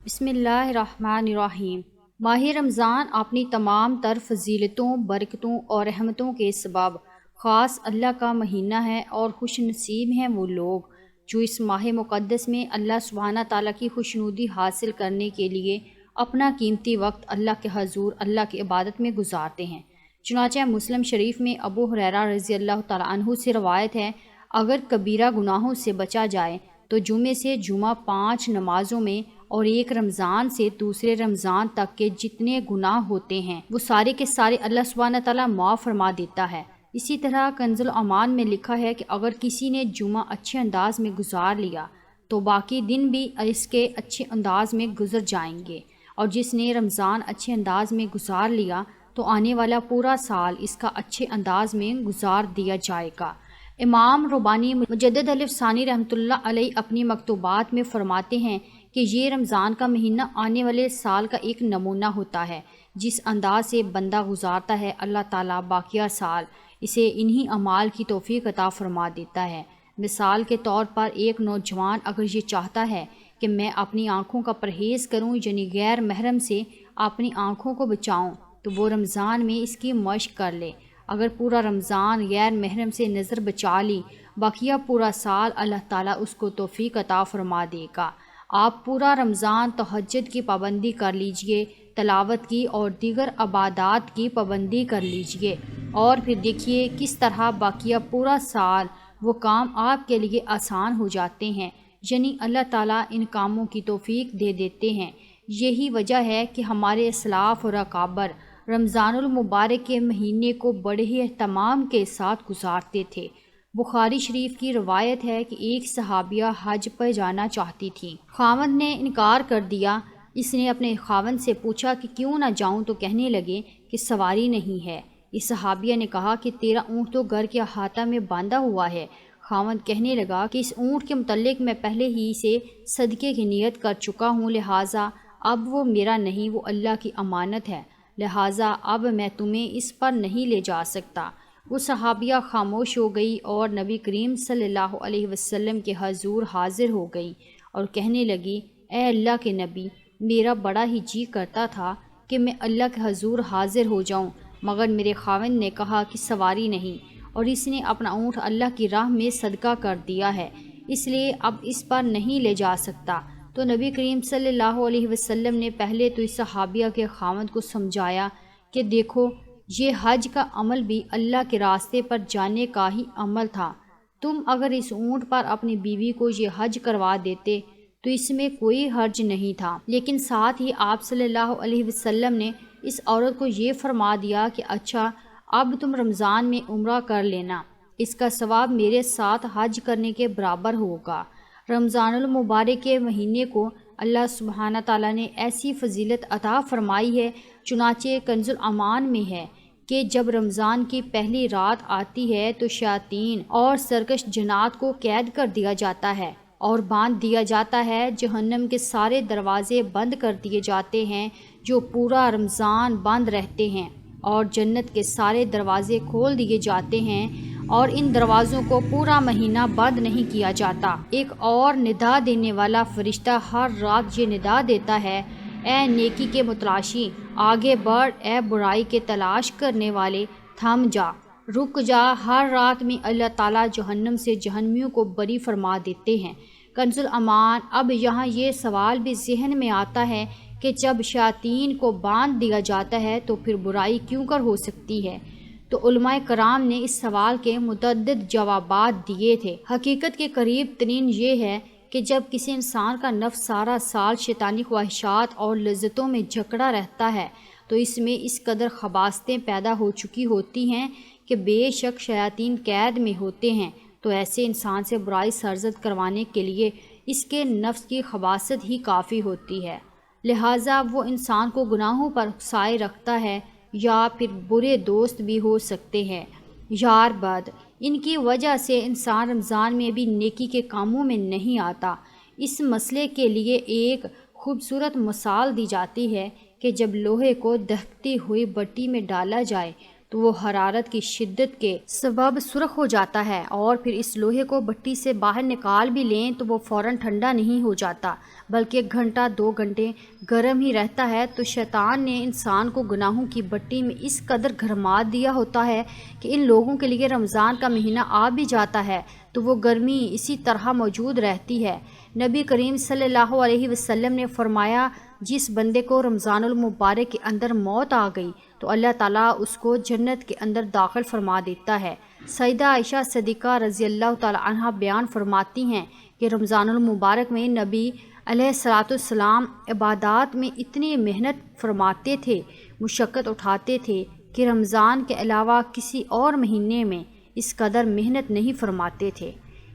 بسم اللہ الرحمن الرحیم۔ ماہ رمضان اپنی تمام تر فضیلتوں، برکتوں اور رحمتوں کے سبب خاص اللہ کا مہینہ ہے، اور خوش نصیب ہیں وہ لوگ جو اس ماہ مقدس میں اللہ سبحانہ تعالیٰ کی خوشنودی حاصل کرنے کے لیے اپنا قیمتی وقت اللہ کے حضور اللہ کی عبادت میں گزارتے ہیں۔ چنانچہ مسلم شریف میں ابو ہریرہ رضی اللہ تعالیٰ عنہ سے روایت ہے، اگر کبیرہ گناہوں سے بچا جائے تو جمعے سے جمعہ 5 نمازوں میں اور ایک رمضان سے دوسرے رمضان تک کے جتنے گناہ ہوتے ہیں وہ سارے کے سارے اللہ سبحانہ تعالیٰ معاف فرما دیتا ہے۔ اسی طرح کنز الامان میں لکھا ہے کہ اگر کسی نے جمعہ اچھے انداز میں گزار لیا تو باقی دن بھی اس کے اچھے انداز میں گزر جائیں گے، اور جس نے رمضان اچھے انداز میں گزار لیا تو آنے والا پورا سال اس کا اچھے انداز میں گزار دیا جائے گا۔ امام ربانی مجدد الف ثانی رحمۃ اللہ علیہ اپنی مکتوبات میں فرماتے ہیں کہ یہ رمضان کا مہینہ آنے والے سال کا ایک نمونہ ہوتا ہے۔ جس انداز سے بندہ گزارتا ہے، اللہ تعالیٰ باقیہ سال اسے انہی اعمال کی توفیق عطا فرما دیتا ہے۔ مثال کے طور پر ایک نوجوان اگر یہ چاہتا ہے کہ میں اپنی آنکھوں کا پرہیز کروں، یعنی غیر محرم سے اپنی آنکھوں کو بچاؤں، تو وہ رمضان میں اس کی مشق کر لے۔ اگر پورا رمضان غیر محرم سے نظر بچا لی، باقیہ پورا سال اللہ تعالیٰ اس کو توفیق عطا فرما دے گا۔ آپ پورا رمضان تہجد کی پابندی کر لیجئے، تلاوت کی اور دیگر عبادات کی پابندی کر لیجئے، اور پھر دیکھیے کس طرح باقیہ پورا سال وہ کام آپ کے لیے آسان ہو جاتے ہیں، یعنی اللہ تعالیٰ ان کاموں کی توفیق دے دیتے ہیں۔ یہی وجہ ہے کہ ہمارے اسلاف اور اکابر رمضان المبارک کے مہینے کو بڑے ہی اہتمام کے ساتھ گزارتے تھے۔ بخاری شریف کی روایت ہے کہ ایک صحابیہ حج پر جانا چاہتی تھی، خاوند نے انکار کر دیا۔ اس نے اپنے خاوند سے پوچھا کہ کیوں نہ جاؤں، تو کہنے لگے کہ سواری نہیں ہے۔ اس صحابیہ نے کہا کہ تیرا اونٹ تو گھر کے احاطہ میں باندھا ہوا ہے۔ خاوند کہنے لگا کہ اس اونٹ کے متعلق میں پہلے ہی سے صدقے کی نیت کر چکا ہوں، لہٰذا اب وہ میرا نہیں، وہ اللہ کی امانت ہے، لہٰذا اب میں تمہیں اس پر نہیں لے جا سکتا۔ وہ صحابیہ خاموش ہو گئی اور نبی کریم صلی اللہ علیہ وسلم کے حضور حاضر ہو گئی اور کہنے لگی، اے اللہ کے نبی، میرا بڑا ہی جی کرتا تھا کہ میں اللہ کے حضور حاضر ہو جاؤں، مگر میرے خاوند نے کہا کہ سواری نہیں، اور اس نے اپنا اونٹ اللہ کی راہ میں صدقہ کر دیا ہے، اس لیے اب اس پر نہیں لے جا سکتا۔ تو نبی کریم صلی اللہ علیہ وسلم نے پہلے تو اس صحابیہ کے خاوند کو سمجھایا کہ دیکھو، یہ حج کا عمل بھی اللہ کے راستے پر جانے کا ہی عمل تھا۔ تم اگر اس اونٹ پر اپنی بیوی کو یہ حج کروا دیتے تو اس میں کوئی حرج نہیں تھا، لیکن ساتھ ہی آپ صلی اللہ علیہ وسلم نے اس عورت کو یہ فرما دیا کہ اچھا، اب تم رمضان میں عمرہ کر لینا، اس کا ثواب میرے ساتھ حج کرنے کے برابر ہوگا۔ رمضان المبارک کے مہینے کو اللہ سبحانہ تعالیٰ نے ایسی فضیلت عطا فرمائی ہے، چنانچہ کنز الامان میں ہے کہ جب رمضان کی پہلی رات آتی ہے تو شیاطین اور سرکش جنات کو قید کر دیا جاتا ہے اور باندھ دیا جاتا ہے۔ جہنم کے سارے دروازے بند کر دیے جاتے ہیں جو پورا رمضان بند رہتے ہیں، اور جنت کے سارے دروازے کھول دیے جاتے ہیں اور ان دروازوں کو پورا مہینہ بند نہیں کیا جاتا۔ ایک اور ندا دینے والا فرشتہ ہر رات یہ ندا دیتا ہے، اے نیکی کے متلاشی، آگے بڑھ، اے برائی کے تلاش کرنے والے، تھم جا، رک جا۔ ہر رات میں اللہ تعالیٰ جہنم سے جہنمیوں کو بری فرما دیتے ہیں۔ کنز الامان۔ اب یہاں یہ سوال بھی ذہن میں آتا ہے کہ جب شیاطین کو باندھ دیا جاتا ہے تو پھر برائی کیوں کر ہو سکتی ہے؟ تو علماء کرام نے اس سوال کے متعدد جوابات دیے تھے۔ حقیقت کے قریب ترین یہ ہے کہ جب کسی انسان کا نفس سارا سال شیطانی خواہشات اور لذتوں میں جکڑا رہتا ہے تو اس میں اس قدر خباثتیں پیدا ہو چکی ہوتی ہیں کہ بے شک شیاطین قید میں ہوتے ہیں، تو ایسے انسان سے برائی سرزد کروانے کے لیے اس کے نفس کی خباثت ہی کافی ہوتی ہے، لہٰذا وہ انسان کو گناہوں پر اکسائے رکھتا ہے، یا پھر برے دوست بھی ہو سکتے ہیں، یار بد۔ ان کی وجہ سے انسان رمضان میں بھی نیکی کے کاموں میں نہیں آتا۔ اس مسئلے کے لیے ایک خوبصورت مثال دی جاتی ہے کہ جب لوہے کو دہکتی ہوئی بٹی میں ڈالا جائے تو وہ حرارت کی شدت کے سبب سرخ ہو جاتا ہے، اور پھر اس لوہے کو بھٹی سے باہر نکال بھی لیں تو وہ فوراً ٹھنڈا نہیں ہو جاتا بلکہ 1 گھنٹہ 2 گھنٹے گرم ہی رہتا ہے۔ تو شیطان نے انسان کو گناہوں کی بھٹی میں اس قدر گھرما دیا ہوتا ہے کہ ان لوگوں کے لیے رمضان کا مہینہ آ بھی جاتا ہے تو وہ گرمی اسی طرح موجود رہتی ہے۔ نبی کریم صلی اللہ علیہ وسلم نے فرمایا، جس بندے کو رمضان المبارک کے اندر موت آ گئی تو اللہ تعالیٰ اس کو جنت کے اندر داخل فرما دیتا ہے۔ سیدہ عائشہ صدیقہ رضی اللہ تعالی عنہا بیان فرماتی ہیں کہ رمضان المبارک میں نبی علیہ السلام عبادات میں اتنی محنت فرماتے تھے، مشقت اٹھاتے تھے کہ رمضان کے علاوہ کسی اور مہینے میں اس قدر محنت نہیں فرماتے تھے۔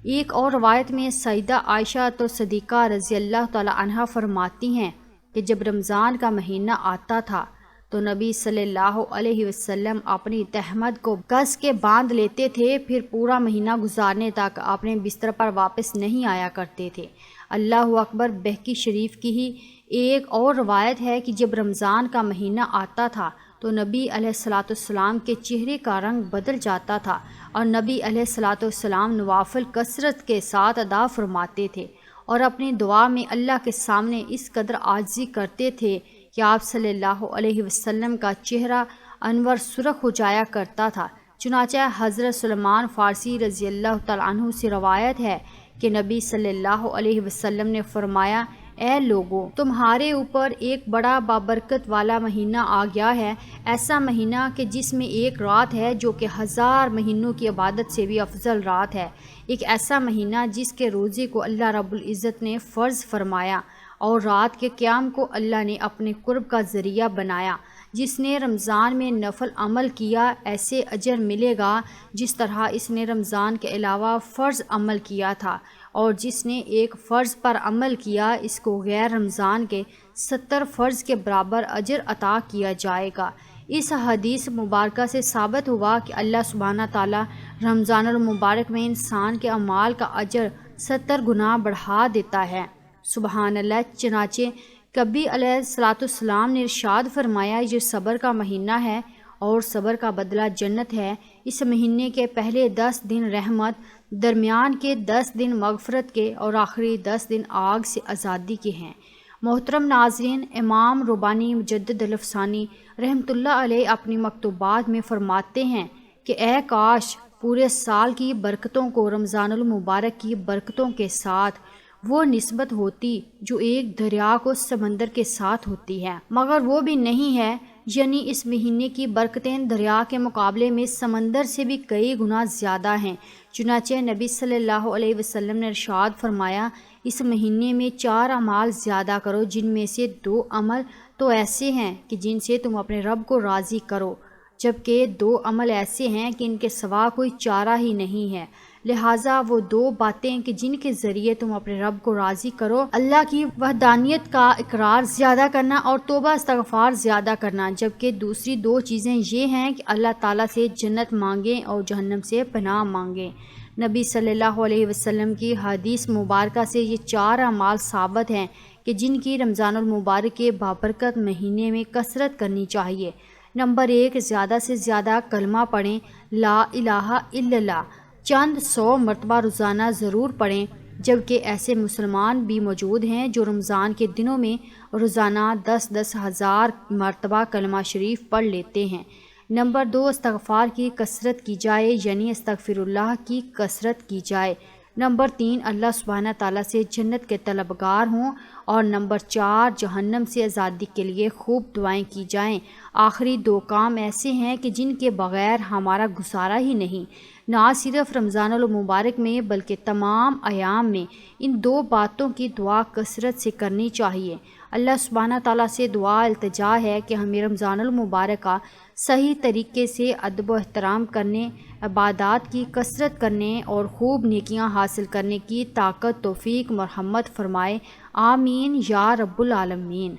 ایک اور روایت میں سیدہ عائشہ تو صدیقہ رضی اللہ تعالی عنہا فرماتی ہیں کہ جب رمضان کا مہینہ آتا تھا تو نبی صلی اللہ علیہ وسلم اپنی تہمت کو کس کے باندھ لیتے تھے، پھر پورا مہینہ گزارنے تک اپنے بستر پر واپس نہیں آیا کرتے تھے۔ اللہ اکبر۔ بہقی شریف کی ہی ایک اور روایت ہے کہ جب رمضان کا مہینہ آتا تھا تو نبی علیہ السلام کے چہرے کا رنگ بدل جاتا تھا اور نبی علیہ السلام نوافل کثرت کے ساتھ ادا فرماتے تھے اور اپنی دعا میں اللہ کے سامنے اس قدر عاجزی کرتے تھے کہ آپ صلی اللہ علیہ وسلم کا چہرہ انور سرخ ہو جایا کرتا تھا۔ چنانچہ حضرت سلمان فارسی رضی اللہ تعالیٰ عنہ سے روایت ہے کہ نبی صلی اللہ علیہ وسلم نے فرمایا، اے لوگو، تمہارے اوپر ایک بڑا بابرکت والا مہینہ آ گیا ہے، ایسا مہینہ کہ جس میں ایک رات ہے جو کہ 1000 مہینوں کی عبادت سے بھی افضل رات ہے، ایک ایسا مہینہ جس کے روزے کو اللہ رب العزت نے فرض فرمایا اور رات کے قیام کو اللہ نے اپنے قرب کا ذریعہ بنایا۔ جس نے رمضان میں نفل عمل کیا ایسے اجر ملے گا جس طرح اس نے رمضان کے علاوہ فرض عمل کیا تھا، اور جس نے ایک فرض پر عمل کیا اس کو غیر رمضان کے 70 فرض کے برابر اجر عطا کیا جائے گا۔ اس حدیث مبارکہ سے ثابت ہوا کہ اللہ سبحانہ تعالیٰ رمضان المبارک میں انسان کے اعمال کا اجر 70 گنا بڑھا دیتا ہے۔ سبحان اللہ۔ چنانچہ کبھی علیہ السلام نے ارشاد فرمایا، یہ صبر کا مہینہ ہے اور صبر کا بدلہ جنت ہے۔ اس مہینے کے پہلے 10 دن رحمت، درمیان کے 10 دن مغفرت کے اور آخری 10 دن آگ سے آزادی کے ہیں۔ محترم ناظرین، امام ربانی مجدد الافسانی رحمۃ اللہ علیہ اپنی مکتوبات میں فرماتے ہیں کہ اے کاش پورے سال کی برکتوں کو رمضان المبارک کی برکتوں کے ساتھ وہ نسبت ہوتی جو ایک دریا کو سمندر کے ساتھ ہوتی ہے، مگر وہ بھی نہیں ہے، یعنی اس مہینے کی برکتیں دریا کے مقابلے میں سمندر سے بھی کئی گنا زیادہ ہیں۔ چنانچہ نبی صلی اللہ علیہ وسلم نے ارشاد فرمایا، اس مہینے میں 4 اعمال زیادہ کرو، جن میں سے 2 عمل تو ایسے ہیں کہ جن سے تم اپنے رب کو راضی کرو، جبکہ 2 عمل ایسے ہیں کہ ان کے سوا کوئی چارہ ہی نہیں ہے۔ لہٰذا وہ 2 باتیں کہ جن کے ذریعے تم اپنے رب کو راضی کرو، اللہ کی وحدانیت کا اقرار زیادہ کرنا اور توبہ استغفار زیادہ کرنا، جبکہ دوسری 2 چیزیں یہ ہیں کہ اللہ تعالیٰ سے جنت مانگیں اور جہنم سے پناہ مانگیں۔ نبی صلی اللہ علیہ وسلم کی حدیث مبارکہ سے یہ 4 اعمال ثابت ہیں کہ جن کی رمضان المبارک کے بابرکت مہینے میں کثرت کرنی چاہیے۔ نمبر 1، زیادہ سے زیادہ کلمہ پڑھیں، لا الہ الا اللہ، چند 100 مرتبہ روزانہ ضرور پڑھیں، جبکہ ایسے مسلمان بھی موجود ہیں جو رمضان کے دنوں میں روزانہ 10 ہزار مرتبہ کلمہ شریف پڑھ لیتے ہیں۔ نمبر 2، استغفار کی کثرت کی جائے، یعنی استغفر اللہ کی کثرت کی جائے۔ نمبر 3، اللہ سبحانہ تعالیٰ سے جنت کے طلبگار ہوں، اور نمبر 4، جہنم سے آزادی کے لیے خوب دعائیں کی جائیں۔ آخری 2 کام ایسے ہیں کہ جن کے بغیر ہمارا گزارا ہی نہیں، نہ صرف رمضان المبارک میں بلکہ تمام ایام میں ان 2 باتوں کی دعا کثرت سے کرنی چاہیے۔ اللہ سبحانہ تعالیٰ سے دعا التجا ہے کہ ہمیں رمضان المبارک کا صحیح طریقے سے ادب و احترام کرنے، عبادات کی کثرت کرنے اور خوب نیکیاں حاصل کرنے کی طاقت توفیق مرحمت فرمائے، آمین یا رب العالمین۔